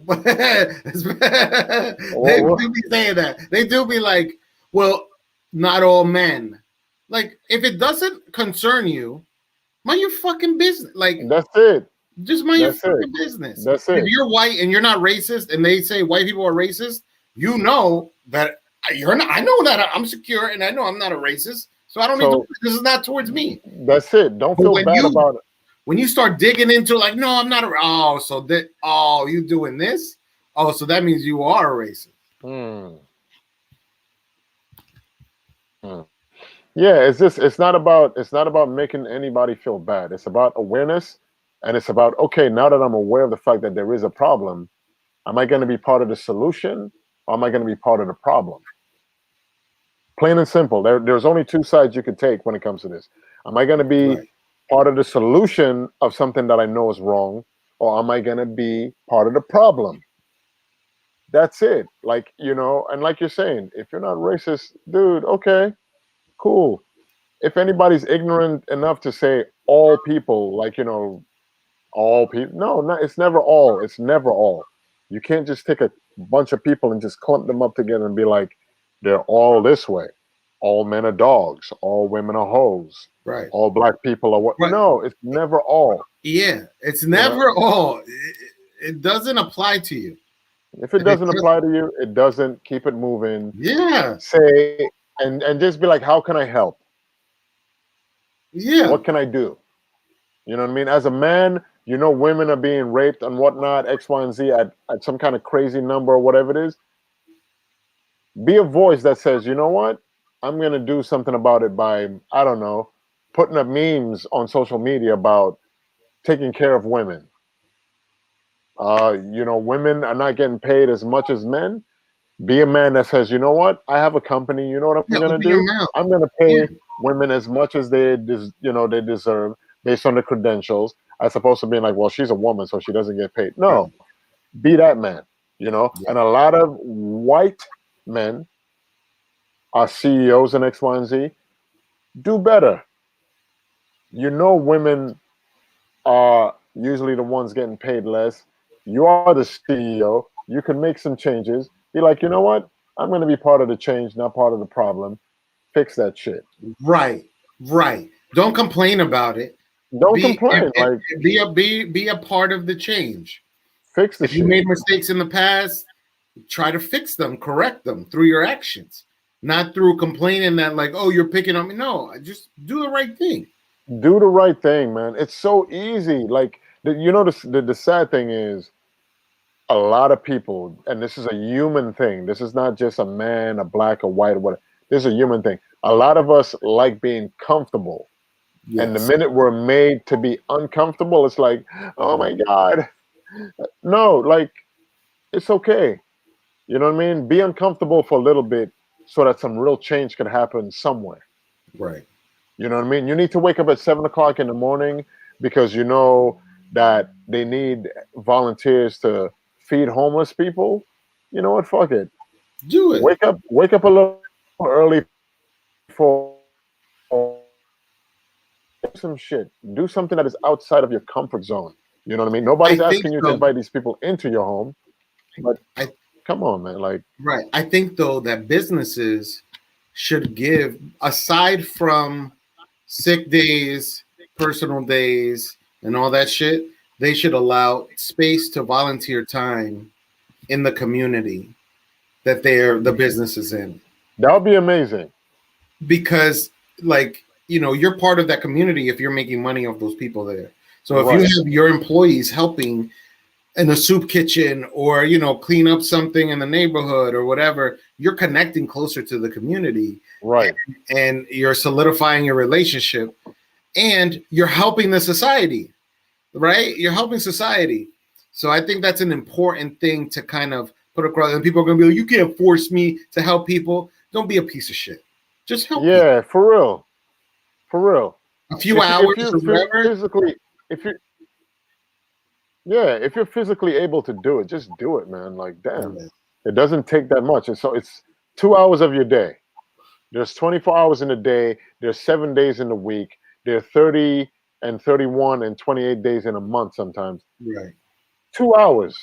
they do be saying that. They do be like, well, not all men. Like, if it doesn't concern you, mind your fucking business. Like, that's it. Just mind your fucking business. That's it. If you're white and you're not racist, and they say white people are racist, you know that you're not. I know that I'm secure, and I know I'm not a racist. So I don't need to. This is not towards me. That's it. Don't feel bad about it. When you start digging into like, no, I'm not. You doing this? Oh, so that means you are a racist. Yeah, it's not about making anybody feel bad. It's about awareness, and it's about, okay, now that I'm aware of the fact that there is a problem, am I going to be part of the solution, or am I going to be part of the problem? Plain and simple. There's only 2 sides you could take when it comes to this. Am I going to be part of the solution of something that I know is wrong, or am I going to be part of the problem? That's it. Like, you know, and like you're saying, if you're not racist, dude, okay, cool. If anybody's ignorant enough to say all people, like, you know, all people, no, it's never all. It's never all. You can't just take a bunch of people and just clump them up together and be like, they're all this way. All men are dogs. All women are hoes. Right. All black people are what? Right. No, it's never all. Yeah, it's never all. It doesn't apply to you. If it doesn't apply to you, it doesn't. Keep it moving. Yeah. Say and just be like, how can I help? Yeah. What can I do? You know what I mean? As a man, you know, women are being raped and whatnot, X, Y, and Z at some kind of crazy number or whatever it is. Be a voice that says, you know what? I'm going to do something about it by, I don't know, putting up memes on social media about taking care of women. You know, women are not getting paid as much as men. Be a man that says, you know what? I have a company. You know what I'm going to do? I'm going to pay women as much as they deserve based on the credentials, as opposed to being like, well, she's a woman, so she doesn't get paid. No, be that man, you know? Yeah. And a lot of white men are CEOs in X, Y, and Z. Do better. You know, women are usually the ones getting paid less. You are the CEO. You can make some changes. Be like, you know what? I'm going to be part of the change, not part of the problem. Fix that shit. Right. Don't complain about it. Don't complain. Be a part of the change. Fix the shit. If you made mistakes in the past, try to fix them, correct them through your actions. not through complaining that like, oh, you're picking on me. No, just do the right thing. Do the right thing, man. It's so easy. Like, you know, the sad thing is, a lot of people, and this is a human thing. This is not just a man, a black, a white, what. This is a human thing. A lot of us like being comfortable, and the Yes. minute we're made to be uncomfortable, it's like, oh my god. No, like, it's okay. You know what I mean? Be uncomfortable for a little bit so that some real change could happen somewhere. Right. You know what I mean? You need to wake up at 7 o'clock in the morning because you know that they need volunteers to feed homeless people. You know what? Fuck it. Do it. Wake up a little early for some shit. Do something that is outside of your comfort zone. You know what I mean? Nobody's I think asking you to so. invite these people into your home, but I come on, man. Like, right. I think though that businesses should give, aside from sick days, personal days, and all that shit, they should allow space to volunteer time in the community that the business is in. that would be amazing. Because like, you know, you're part of that community if you're making money off those people there. So if you Right. have your employees helping in a soup kitchen or, you know, clean up something in the neighborhood or whatever, you're connecting closer to the community, Right. and you're solidifying your relationship, and you're helping the society, right? You're helping society. So I think that's an important thing to kind of put across. And people are going to be like, you can't force me to help people. Don't be a piece of shit. Just help people. Yeah, for real. For real. A few hours or whatever. Physically, if you yeah, if you're physically able to do it, just do it, man. Like, damn, Yeah. it doesn't take that much. And so it's 2 hours of your day. There's 24 hours in a day. There's 7 days in the week. There are 30 and 31 and 28 days in a month sometimes. Right. 2 hours.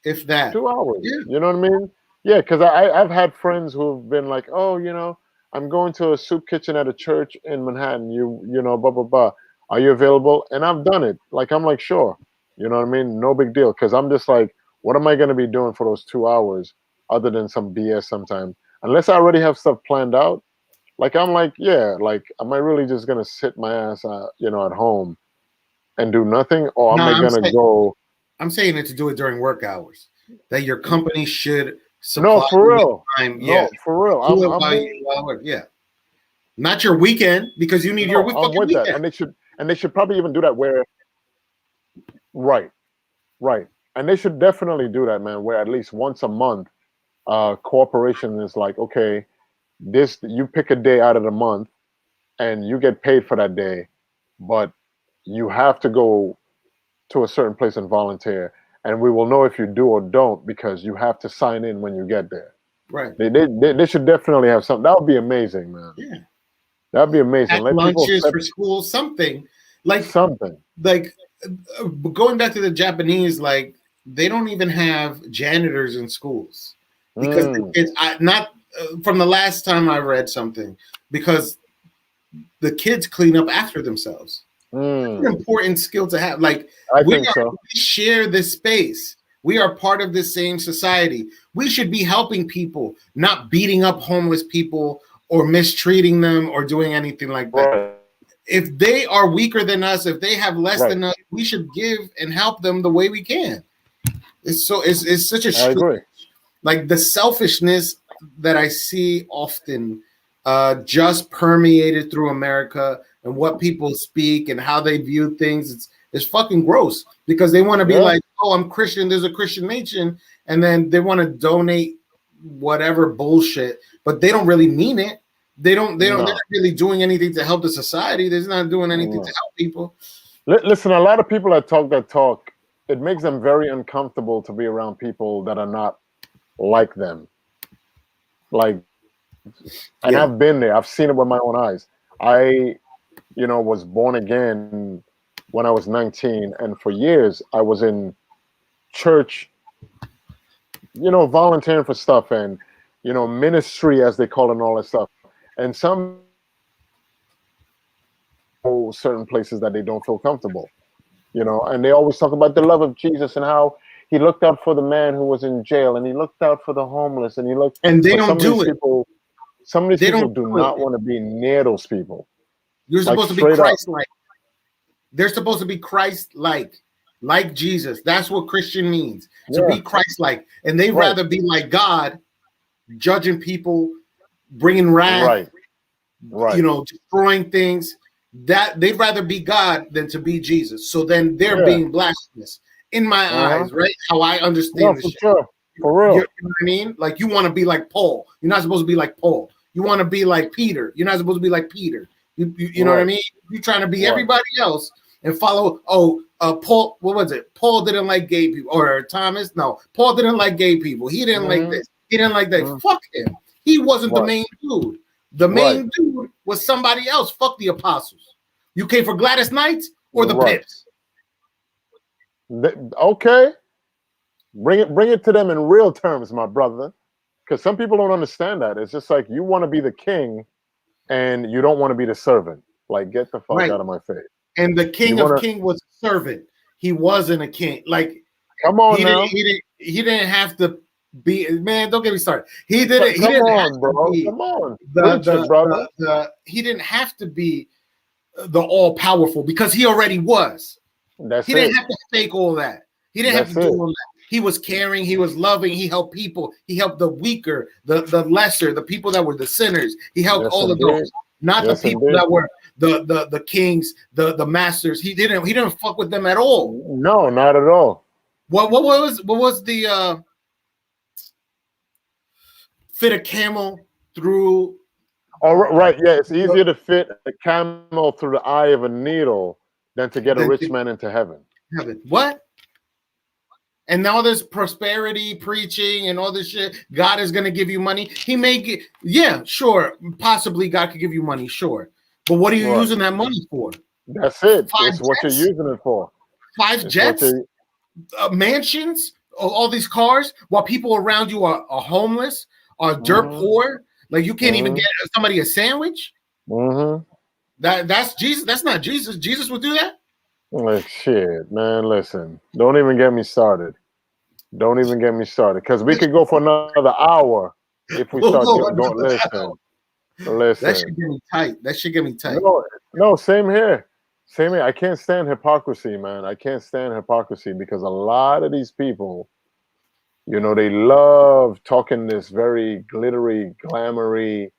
If that. 2 hours. Yeah. You know what I mean? Yeah, because I've had friends who've been like, oh, you know, I'm going to a soup kitchen at a church in Manhattan. You know, blah blah blah. Are you available? And I've done it. Like, I'm like, sure. You know what I mean? No big deal. Because I'm just like, what am I going to be doing for those 2 hours other than some BS sometimes? Unless I already have stuff planned out. Like, I'm like, yeah. Like, am I really just gonna sit my ass, you know, at home and do nothing, or am No, I gonna go? I'm saying it to do it during work hours. That your company should No, supply for you real. with time. No, Yeah. for real. Do it I'm while with, you while work. Yeah. Not your weekend, because you need your no, I'm fucking with that, weekend. and they should probably even do that where, right, right, and they should definitely do that, man. Where at least once a month, corporation is like, okay, this you pick a day out of the month, and you get paid for that day, but you have to go to a certain place and volunteer, and we will know if you do or don't because you have to sign in when you get there. Right. They should definitely have something. That would be amazing, man. Yeah. That'd be amazing. At Let people lunches set for school, something. Like something. Going back to the Japanese, like they don't even have janitors in schools because the kids, not from the last time I read something, because the kids clean up after themselves. It's an important skill to have. Like I think so. we share this space. We are part of the same society. We should be helping people, not beating up homeless people or mistreating them or doing anything like that. Right. If they are weaker than us, if they have less Right. than us, we should give and help them the way we can. It's such a I agree. like the selfishness that I see often just permeated through America and what people speak and how they view things. It's fucking gross because they want to be like, oh, I'm Christian. There's a Christian nation, and then they want to donate whatever bullshit, but they don't really mean it. They're not really doing anything to help the society. They're not doing anything to help people. Listen, a lot of people that talk, it makes them very uncomfortable to be around people that are not like them. Like, and I've been there. I've seen it with my own eyes. I, was born again when I was 19, and for years I was in church, volunteering for stuff and, ministry as they call it and all that stuff. And some certain places that they don't feel comfortable, and they always talk about the love of Jesus and how he looked out for the man who was in jail, and he looked out for the homeless, and he looked. And they but don't do it. Some of these They people don't do do not it. want to be near those people. You're Like, supposed to be straight up. Christ-like. They're supposed to be Christ-like, like Jesus. That's what Christian means, to Yeah. be Christ-like. And they'd Right. rather be like God, judging people, bringing wrath, Right. Right. you know, destroying things. That they'd rather be God than to be Jesus. So then they're Yeah. being blasphemous in my Uh-huh. eyes, right? How I No, understand for this shit. sure. For real. You know what I mean? Like, you want to be like Paul. You're not supposed to be like Paul. You want to be like Peter. You're not supposed to be like Peter. You know what I Right. mean? You're trying to be Right. everybody else and follow. Paul. What was it? Paul didn't like gay people. Or Thomas? No, Paul didn't like gay people. He didn't like this. He didn't like that. Mhm. Fuck him. He wasn't the Right. main dude. The main dude was somebody else. Fuck the apostles. You came for Gladys Knights or the Right. Pips? Okay. Bring it to them in real terms, my brother. Because some people don't understand that. It's just like, you want to be the king and you don't want to be the servant. Like, get the fuck Right. out of my face. And the King You of wanna- King was a servant. He wasn't a king. Like, Come on he now. didn't have to be, man. Don't get me started. He didn't. He Come didn't on, have to bro. be Come on. the, Preach it, brother. he didn't have to be the all powerful, because he already was. That's He it. didn't have to fake all that. He didn't have That's to do it. all that. He was caring. He was loving. He helped people. He helped the weaker, the lesser, the people that were the sinners. He helped Yes, all of indeed. those, not Yes, the people indeed. that were the kings, the masters. He didn't fuck with them at all. No, not at all. What was the fit a camel through? Oh, right. Yeah, it's easier to fit a camel through the eye of a needle than to get a Than rich to- man into heaven. Heaven. What? And all this prosperity preaching and all this shit, God is going to give you money. He may get, yeah, sure. Possibly God could give you money, sure. But what are you Right. using that money for? That's it. 5 It's what you're jets? using it for. 5 It's what jets, you- mansions, all these cars, while people around you are homeless, are dirt Mhm. poor. Like, you can't even Mhm. get somebody a sandwich. Mhm. That's Jesus. That's not Jesus. Jesus would do that. Like, shit, man. Listen, don't even get me started. Don't even get me started, because we could go for another hour if we We'll start go going. another Listen, That should get me tight. That should get me tight. no, same here. Same here. I can't stand hypocrisy, man. I can't stand hypocrisy, because a lot of these people, you know, they love talking this very glittery, glamoury,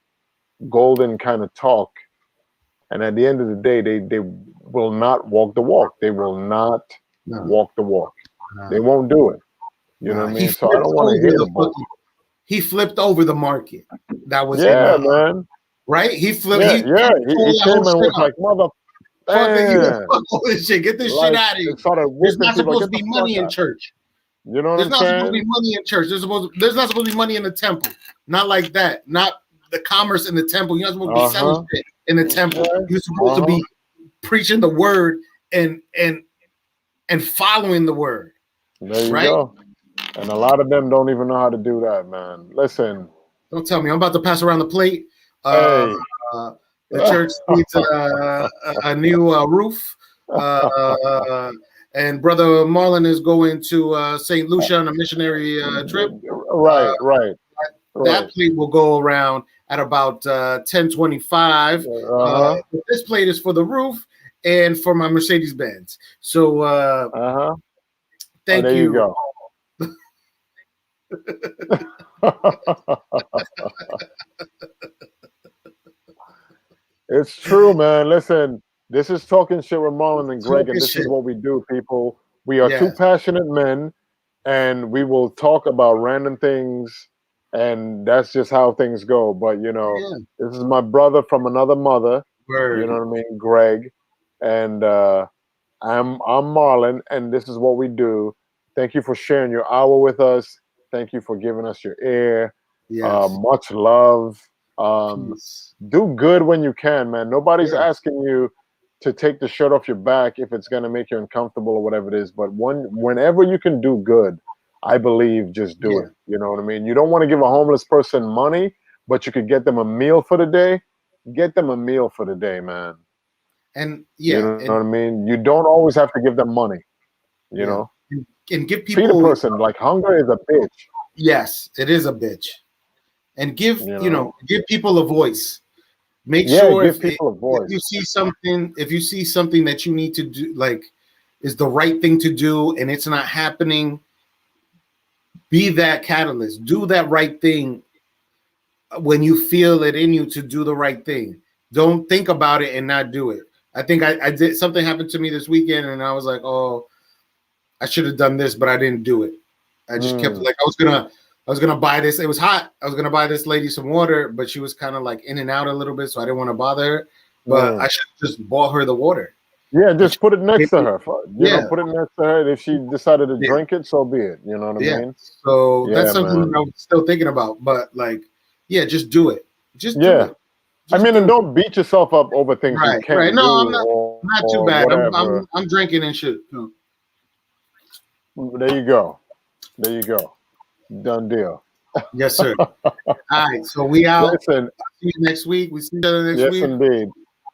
golden kind of talk. And at the end of the day, they will not walk the walk. They will not No. walk the walk. No. They won't do it. You know Nah, what I he mean? So I don't want to flipped hear over the bull. he flipped over the market. That was Yeah, man. right. He flipped. Yeah, he He that came whole and shit was up. like, mother. Fuck it, you Damn. fuck all this shit. Get this Like, shit out of here. it started There's whipping not people. supposed to Get be the money fuck in out. church. You know what There's I'm not supposed to be saying? money in church. There's not supposed to be money in the temple. Not like that. Not the commerce in the temple. You're not supposed to be selling shit in the temple. Yeah. You're supposed to be preaching the word and following the word. There you Right? go. And a lot of them don't even know how to do that, man. Listen. Don't tell me. I'm about to pass around the plate. Hey. The church needs a new roof. And Brother Marlon is going to St. Lucia on a missionary trip. Right. That plate will go around at about 10:25. This plate is for the roof and for my Mercedes Benz. So thank there you. You go. It's true, man. Listen, this is Talking Shit with Marlon and Greg, and this is what we do, people. We are two passionate men, and we will talk about random things, and that's just how things go. But, you know, this is my brother from another mother, you know what I mean, Greg, and I'm Marlon, and this is what we do. Thank you for sharing your hour with us. Thank you for giving us your ear. Much love. Do good when you can, man. Nobody's asking you to take the shirt off your back if it's going to make you uncomfortable or whatever it is. But whenever you can do good, I believe just do it. You know what I mean? You don't want to give a homeless person money, but you could get them a meal for the day. Get them a meal for the day, man. And you know what I mean? You don't always have to give them money, you know? and give Feed a people. person. Like hunger is a bitch. Yes, it is a bitch. And give give people a voice. Make Yeah, sure give people a voice. if you see something that you need to do, like is the right thing to do, and it's not happening, be that catalyst. Do that right thing when you feel it in you to do the right thing. Don't think about it and not do it. I think I did something happened to me this weekend, and I was like, oh, I should have done this, but I didn't do it. I just kept like I was gonna buy this. It was hot. I was gonna buy this lady some water, but she was kind of like in and out a little bit, so I didn't want to bother her. But I should have just bought her the water. Yeah, just put it next to her. You know, Yeah. put it next to her. If she decided to drink it, so be it. You know what I mean? So that's something man. that I'm still thinking about. But like, yeah, just do it. Just do Yeah. it. I Just mean, do and it. don't beat yourself up over things you can't Right. do No, I'm or not too bad. whatever. I'm drinking and shit. No. There you go. There you go. Done deal. Yes, sir. All right. So we out. Listen, See you next week. We see each other next yes, week. indeed.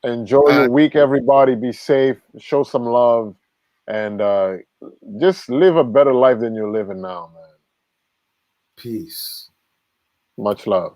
Enjoy your week, everybody. Be safe. Show some love, and just live a better life than you're living now, man. Peace. Much love.